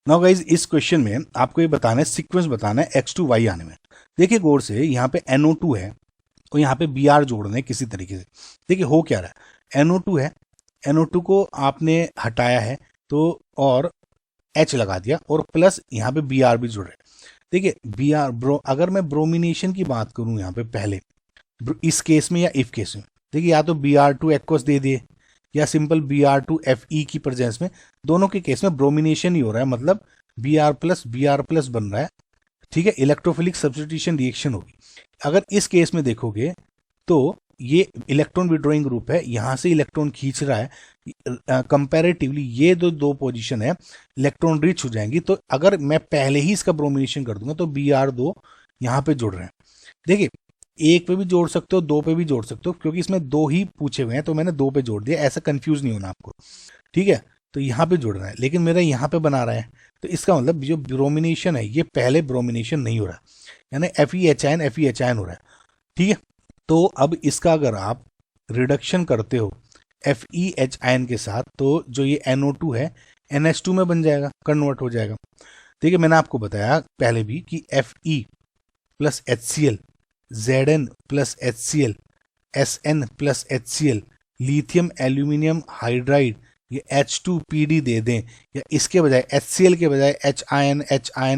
Now guys इस question में आपको ये बताना है, सीक्वेंस बताना है X2Y आने में। देखिए गौर से, यहाँ पे NO2 है और यहाँ पे Br जोड़ना है किसी तरीके से। देखिए हो क्या रहा है, NO2 है, NO2 को आपने हटाया है तो और H लगा दिया और प्लस यहाँ पे Br भी जुड़ रहा है। देखिए Br अगर मैं ब्रोमिनेशन की बात करूँ यहाँ पे पहले इस केस में या इफ केस में, देखिए या तो Br2 एक्वस दे दिए या सिंपल Br2 Fe की प्रेजेंस में, दोनों के केस में ब्रोमिनेशन ही हो रहा है, मतलब Br+ बन रहा है। ठीक है, इलेक्ट्रोफिलिक सब्स्टिट्यूशन रिएक्शन होगी। अगर इस केस में देखोगे तो ये इलेक्ट्रॉन विड्रॉइंग ग्रुप है, यहां से इलेक्ट्रॉन खींच रहा है, कंपैरेटिवली ये दो पोजीशन है इलेक्ट्रॉन रिच हो जाएंगी। तो अगर मैं पहले ही इसका ब्रोमिनेशन कर दूंगा तो Br2 यहाँ पे जुड़ रहे हैं। देखिए एक पे भी जोड़ सकते हो, दो पे भी जोड़ सकते हो, क्योंकि इसमें दो ही पूछे हुए हैं तो मैंने दो पे जोड़ दिया, ऐसा कंफ्यूज नहीं होना आपको। ठीक है, तो यहाँ पे जुड़ रहा है, लेकिन मेरा यहाँ पे बना रहा है, तो इसका मतलब जो ब्रोमिनेशन है ये पहले ब्रोमिनेशन नहीं हो रहा, यानी FeHN हो रहा है। ठीक है, तो अब इसका अगर आप रिडक्शन करते हो FeHN के साथ तो जो ये NO2 है NH2 में बन जाएगा, कन्वर्ट हो जाएगा। देखिए मैंने आपको बताया पहले भी कि Fe plus HCl, Zn plus HCl, Sn plus HCl, lithium aluminium hydride, ये H2PD दे दें या इसके बजाय HCl के बजाय H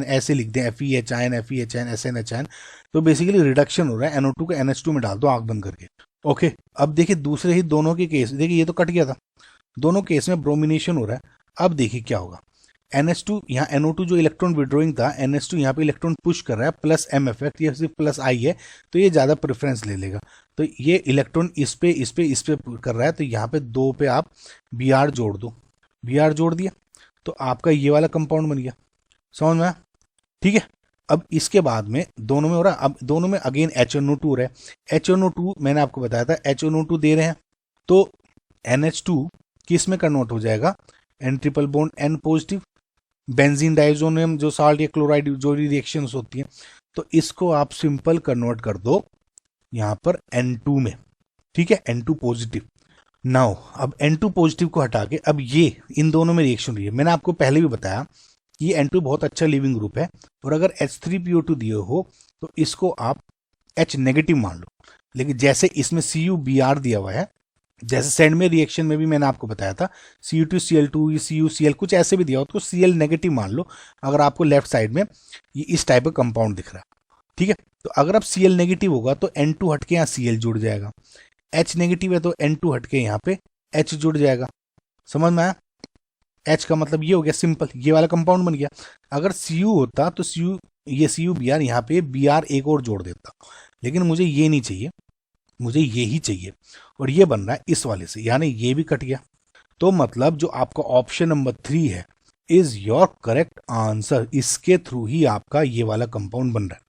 ऐसे लिख दें, FeHN SnHN, तो बेसिकली रिडक्शन हो रहा है, NO2 को NH2 में डाल दो आंख बंद करके। ओके, अब देखिए दूसरे ही दोनों के केस, देखिए ये तो कट गया था, दोनों केस में ब्रोमिनेशन हो रहा है। अब देखिए क्या होगा, NH2 यहाँ NO2 जो इलेक्ट्रॉन विड्रॉइंग था, NH2 यहाँ पे इलेक्ट्रॉन पुश कर रहा है, प्लस M इफेक्ट, ये सिर्फ प्लस I है तो ये ज़्यादा प्रेफरेंस ले लेगा, तो ये इलेक्ट्रॉन इस पे कर रहा है, तो यहाँ पे दो पे आप Br जोड़ दो, Br जोड़ दिया तो आपका ये वाला कंपाउंड बन गया। समझ में आया? ठीक है, अब इसके बाद में दोनों में हो रहा है, अब दोनों में अगेन HNO2 हो रहा है। HNO2 मैंने आपको बताया था, HNO2 दे रहे हैं तो NH2 किस में कन्वर्ट हो जाएगा, N triple bond N positive, benzene diazonium जो साल्ट या क्लोराइड जो रिएक्शंस होती हैं, तो इसको आप सिंपल कन्वर्ट कर दो यहाँ पर N2 में। ठीक है, N2 पॉजिटिव। नाउ अब N2 पॉजिटिव को हटा के अब ये इन दोनों में रिएक्शन हुई है। मैंने आपको पहले भी बताया कि ये N2 बहुत अच्छा लिविंग ग्रुप है, और अगर H3PO2 दिए हो तो इसको आप H नेगेटिव मान लो, लेकिन जैसे इसमें CuBr दिया हुआ है, जैसे सेंड में रिएक्शन में भी मैंने आपको बताया था Cu2Cl2 CuCl कुछ ऐसे भी दिया हो तो Cl नेगेटिव मान लो, अगर आपको लेफ्ट साइड में ये इस टाइप का कंपाउंड दिख रहा है। ठीक है, तो अगर अब Cl नेगेटिव होगा तो N2 हटके यहाँ Cl जुड़ जाएगा, H नेगेटिव है तो N2 हटके यहाँ पे H जुड़ जाएगा। समझ में आया? H का मतलब ये हो गया सिंपल, ये वाला कंपाउंड बन गया। अगर Cu होता तो ये CuBr यहाँ पे Br एक और जोड़ देता, लेकिन मुझे ये नहीं चाहिए, मुझे ये ही चाहिए, और ये बन रहा है इस वाले से, यानी ये भी कट गया। तो मतलब जो आपका ऑप्शन नंबर 3 है इज योर करेक्ट आंसर, इसके थ्रू ही आपका ये वाला कंपाउंड बन रहा है।